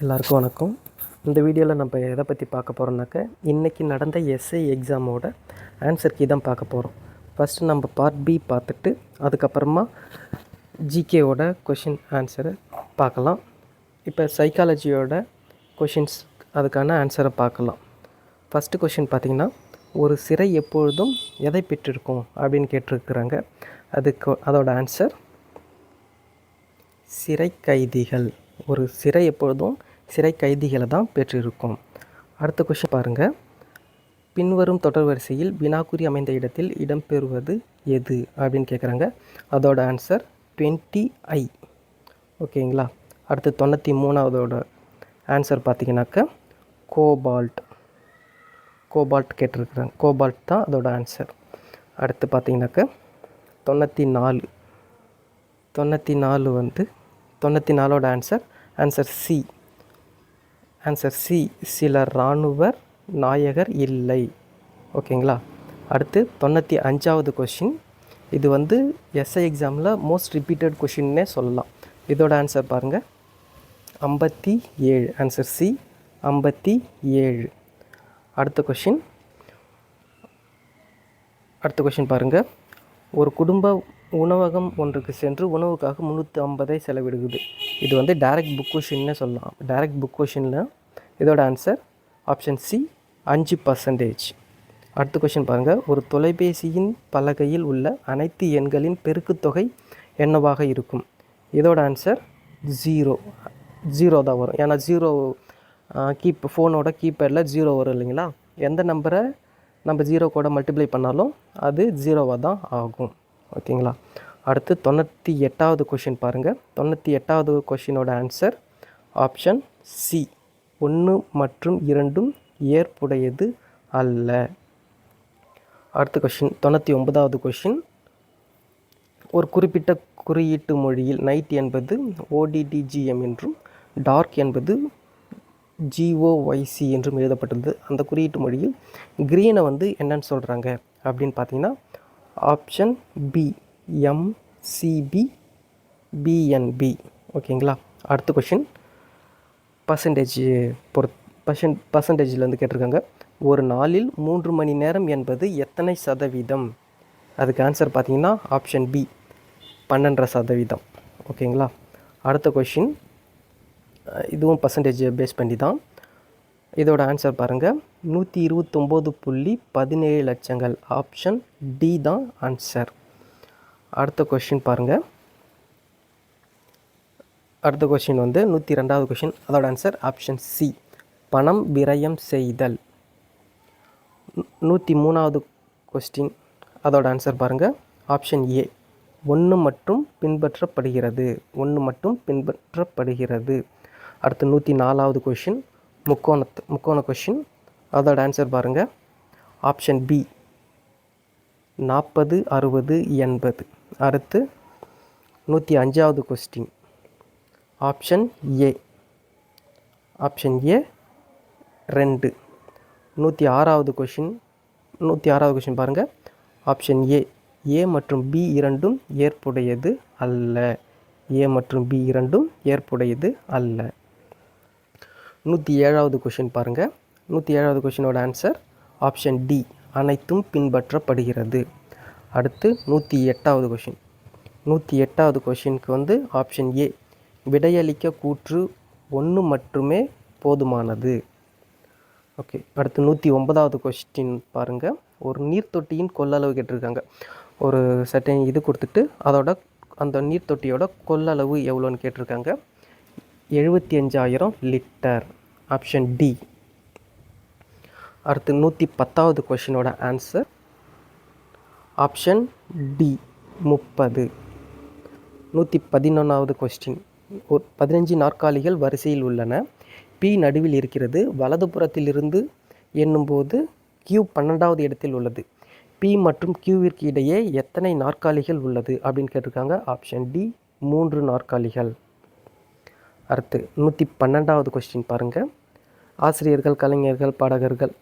எல்லாருக்கும் வணக்கம். இந்த வீடியோவில் நம்ம எதை பற்றி பார்க்க போகிறோம்னாக்க, இன்றைக்கி நடந்த எஸ்ஐ எக்ஸாமோட ஆன்சர் கீ தான் பார்க்க போகிறோம். ஃபஸ்ட்டு நம்ம பார்ட் பி பார்த்துட்டு அதுக்கப்புறமா ஜிகேவோட கொஷின் ஆன்சரை பார்க்கலாம். இப்போ சைக்காலஜியோட கொஷின்ஸ் அதுக்கான ஆன்சரை பார்க்கலாம். ஃபஸ்ட்டு கொஷின் பார்த்திங்கன்னா, ஒரு சிறை எப்பொழுதும் எதை பெற்றிருக்கும் அப்படின்னு கேட்டிருக்கிறாங்க. அதோட ஆன்சர் சிறை கைதிகள். ஒரு சிறை எப்பொழுதும் சிறை கைதிகளை தான் பெற்றிருக்கும். அடுத்த கொஷின் பாருங்கள். பின்வரும் தொடர் வரிசையில் வினாக்குறி அமைந்த இடத்தில் இடம்பெறுவது எது அப்படின்னு கேட்குறாங்க. அதோட ஆன்சர் 20I. ஓகேங்களா. அடுத்து 93வதோட ஆன்சர் பார்த்திங்கனாக்கா கோபால்ட் கேட்டிருக்கிறாங்க. கோபால்ட் தான் அதோட ஆன்சர். அடுத்து பார்த்திங்கனாக்கா 94ஓட ஆன்சர் சி. சில இராணுவர் நாயகர் இல்லை. ஓகேங்களா. அடுத்து 95வது கொஷின். இது எஸ்ஐ எக்ஸாமில் மோஸ்ட் ரிப்பீட்டட் கொஷின்னே சொல்லலாம். இதோட ஆன்சர் பாருங்கள், 57. Answer C, 57. அடுத்த கொஷின் பாருங்கள். ஒரு குடும்ப உணவகம் ஒன்றுக்கு சென்று உணவுக்காக 350 செலவிடுகிறது. இது டைரக்ட் புக் கொஷின்னே சொல்லலாம். டைரக்ட் புக் கொஷினில் இதோட ஆன்சர் ஆப்ஷன் சி, 5%. அடுத்த கொஷின் பாருங்கள். ஒரு தொலைபேசியின் பலகையில் உள்ள அனைத்து எண்களின் பெருக்குத்தொகை என்னவாக இருக்கும்? இதோட ஆன்சர் 0 தான் வரும். ஏன்னா ஃபோனோட கீபேடில் 0 வரும் இல்லைங்களா. எந்த நம்பரை நம்ம 0 கூட மல்டிப்ளை பண்ணாலும் அது 0வாக தான் ஆகும். ஓகேங்களா. அடுத்து 98வது கொஷின் பாருங்கள். 98வது கொஷினோட ஆன்சர் ஆப்ஷன் சி, 1 மற்றும் 2 ஏற்புடையது அல்ல. அடுத்த கொஷின் 99வது கொஷின். ஒரு குறிப்பிட்ட குறியீட்டு மொழியில் நைட் என்பது ODDGM என்றும் டார்க் என்பது GOYC என்றும் எழுதப்பட்டது. அந்த குறியீட்டு மொழியில் க்ரீனை என்னன்னு சொல்கிறாங்க அப்படின்னு பார்த்தீங்கன்னா ஆப்ஷன் பி, MCB BNB. ஓகேங்களா. அடுத்த கொஷின் பர்சன்டேஜில் கேட்டிருக்காங்க. ஒரு நாளில் 3 மணி நேரம் என்பது எத்தனை சதவீதம்? அதுக்கு ஆன்சர் பார்த்தீங்கன்னா ஆப்ஷன் பி, 12%. ஓகேங்களா. அடுத்த கொஷின் இதுவும் பர்சன்டேஜ் பேஸ் பண்ணி தான். இதோட ஆன்சர் பாருங்கள், 129.17 லட்சங்கள். ஆப்ஷன் டி தான் ஆன்சர். அடுத்த கொஷின் பாருங்கள். அடுத்த கொஷின் 102வது கொஷின். அதோட ஆன்சர் ஆப்ஷன் சி, பணம் விரயம் செய்தல். 103வது கொஸ்டின். அதோட ஆன்சர் பாருங்கள், ஆப்ஷன் ஏ, 1 மட்டும் பின்பற்றப்படுகிறது. அடுத்து 104வது கொஷின், முக்கோண கொஷின். அதோட ஆன்சர் பாருங்கள், ஆப்ஷன் பி, 40, 60, 80. அடுத்து 105வது கொஸ்டின், ஆப்ஷன் ஏ 2. 106வது கொஷின் பாருங்கள், ஆப்ஷன் ஏ மற்றும் பி இரண்டும் ஏற்புடையது அல்ல. 107வது கொஷின் பாருங்கள். 107வது கொஷினோட ஆன்சர் ஆப்ஷன் டி, அனைத்தும் பின்பற்றப்படுகிறது. அடுத்து 108வது கொஷின். 108வது கொஷினுக்கு ஆப்ஷன் ஏ, விடையளிக்க கூற்று 1 மட்டுமே போதுமானது. ஓகே. அடுத்து 109வது கொஸ்டின் பாருங்கள். ஒரு நீர்த்தொட்டியின் கொள்ளளவு கேட்டிருக்காங்க. ஒரு சர்டன் இது கொடுத்துட்டு அந்த நீர்த்தொட்டியோட கொள்ளளவு எவ்வளோன்னு கேட்டிருக்காங்க. 75,000 லிட்டர். Option D. அடுத்து 110வது கொஷினோட ஆன்சர் ஆப்ஷன் டி, 30. 111வது கொஸ்டின். 15 நாற்காலிகள் வரிசையில் உள்ளன. பி நடுவில் இருக்கிறது. வலதுபுறத்திலிருந்து எண்ணும்போது கியூ 12வது இடத்தில் உள்ளது. பி மற்றும் கியூவிற்கு இடையே எத்தனை நாற்காலிகள் உள்ளது அப்படின்னு கேட்டிருக்காங்க. ஆப்ஷன் டி, 3 நாற்காலிகள். அடுத்து 112வது கொஸ்டின் பாருங்கள். ஆசிரியர்கள், கலைஞர்கள், பாடகர்கள்.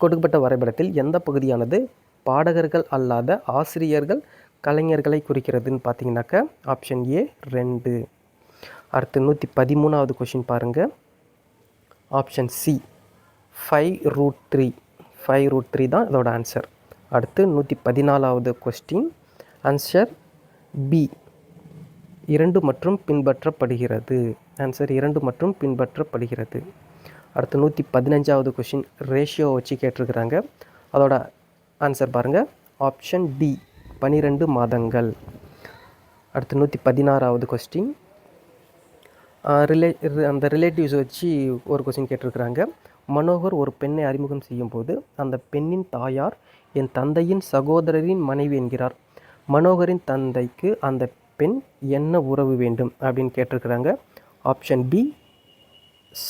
கொடுக்கப்பட்ட வரைபடத்தில் எந்த பகுதியானது பாடகர்கள் அல்லாத ஆசிரியர்கள், கலைஞர்களை குறிக்கிறதுன்னு பார்த்தீங்கன்னாக்கா ஆப்ஷன் ஏ 2. அடுத்து 113வது கொஷின் பாருங்கள். Option C 5√3. 5√3 தான் இதோட ஆன்சர். அடுத்து 114வது கொஸ்டின். ஆன்சர் பி 2 மற்றும் பின்பற்றப்படுகிறது. ஆன்சர் 2 மற்றும் பின்பற்றப்படுகிறது. அடுத்து 115வது கொஸ்டின் ரேஷியோ வச்சு கேட்டிருக்கிறாங்க. அதோட ஆன்சர் பாருங்கள். ஆப்ஷன் டி 12 மாதங்கள். அடுத்து 116வது கொஸ்டின் அந்த ரிலேட்டிவ்ஸ் வச்சு ஒரு கொஸ்டின் கேட்டிருக்கிறாங்க. மனோகர் ஒரு பெண்ணை அறிமுகம் செய்யும்போது அந்த பெண்ணின் தாயார் என் தந்தையின் சகோதரரின் மனைவி என்கிறார். மனோகரின் தந்தைக்கு அந்த பெண் என்ன உறவு வேண்டும் அப்படின்னு கேட்டிருக்கிறாங்க. ஆப்ஷன் பி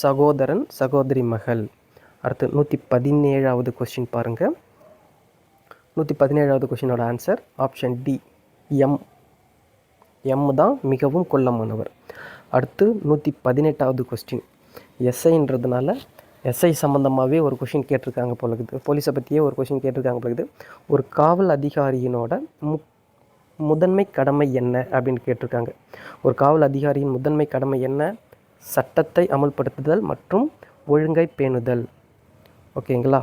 சகோதரன் சகோதரி மகள். அடுத்து 117வது கொஸ்டின் பாருங்கள். 117வது கொஸ்டினோட ஆன்சர் ஆப்ஷன் டி எம் தான் மிகவும் கொல்லமானவர். அடுத்து 118வது கொஸ்டின் எஸ்ஐன்றதுனால எஸ்ஐ சம்மந்தமாகவே ஒரு கொஷின் கேட்டிருக்காங்க போலகுது. போலீஸை பற்றியே ஒரு கொஷின் கேட்டிருக்காங்க போலகுது. ஒரு காவல் அதிகாரியினோட முதன்மை கடமை என்ன அப்படின்னு கேட்டிருக்காங்க. ஒரு காவல் அதிகாரியின் முதன்மை கடமை என்ன? சட்டத்தை அமல்படுத்துதல் மற்றும் ஒழுங்கை பேணுதல். ஓகேங்களா?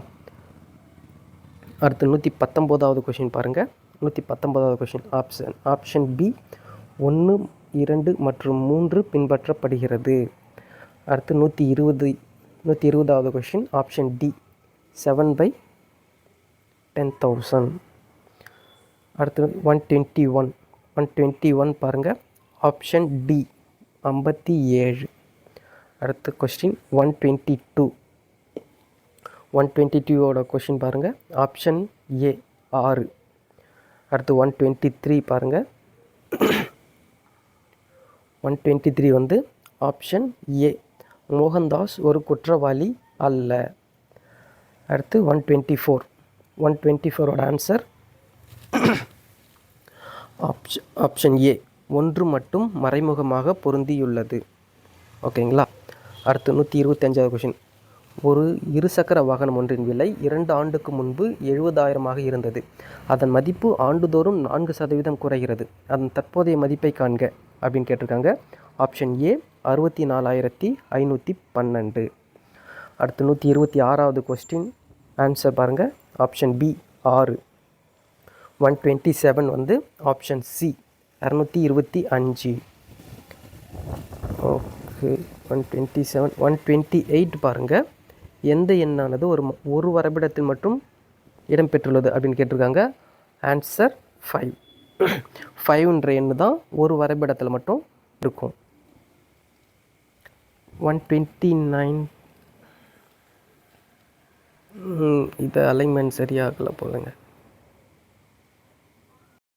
அடுத்து 119வது கொஷின் பாருங்கள். 119வது கொஷின் ஆப்ஷன் பி 1, 2 மற்றும் 3 பின்பற்றப்படுகிறது. அடுத்து 120வது கொஷின் ஆப்ஷன் டி 7/10,000. அடுத்து 121 பாருங்கள். Option D 57. அடுத்த கொஸ்டின் 122வோட கொஷின் பாருங்கள். Option A 6. அடுத்து 123 பாருங்கள். 123 வந்து ஆப்ஷன் ஏ மோகன்தாஸ் ஒரு குற்றவாளி அல்ல. அடுத்து 124ஓட ஆன்சர் ஆப்ஷன் ஏ 1 மட்டும் மறைமுகமாக பொருந்தியுள்ளது. ஓகேங்களா? அடுத்து 125வது கொஷின். ஒரு இருசக்கர வாகனம் ஒன்றின் விலை 2 ஆண்டுக்கு முன்பு 70,000 இருந்தது. அதன் மதிப்பு ஆண்டுதோறும் 4% குறைகிறது. அதன் தற்போதைய மதிப்பை காண்க அப்படின்னு கேட்டிருக்காங்க. Option A 64,512. அடுத்து 126வது கொஸ்டின் ஆன்சர் பாருங்கள். Option B 6. 127 வந்து ஆப்ஷன் சி 225. ஓகே. 127 128 பாருங்கள். எந்த எண்ணானது ஒரு வரைபடத்தில் மட்டும் இடம்பெற்றுள்ளது அப்படின்னு கேட்டிருக்காங்க. ஆன்சர் 5. 5ன்ற எண்ணு தான் ஒரு வரைபடத்தில் மட்டும் இருக்கும். 129 இது அலைன்மெண்ட் சரியாகல போதுங்க.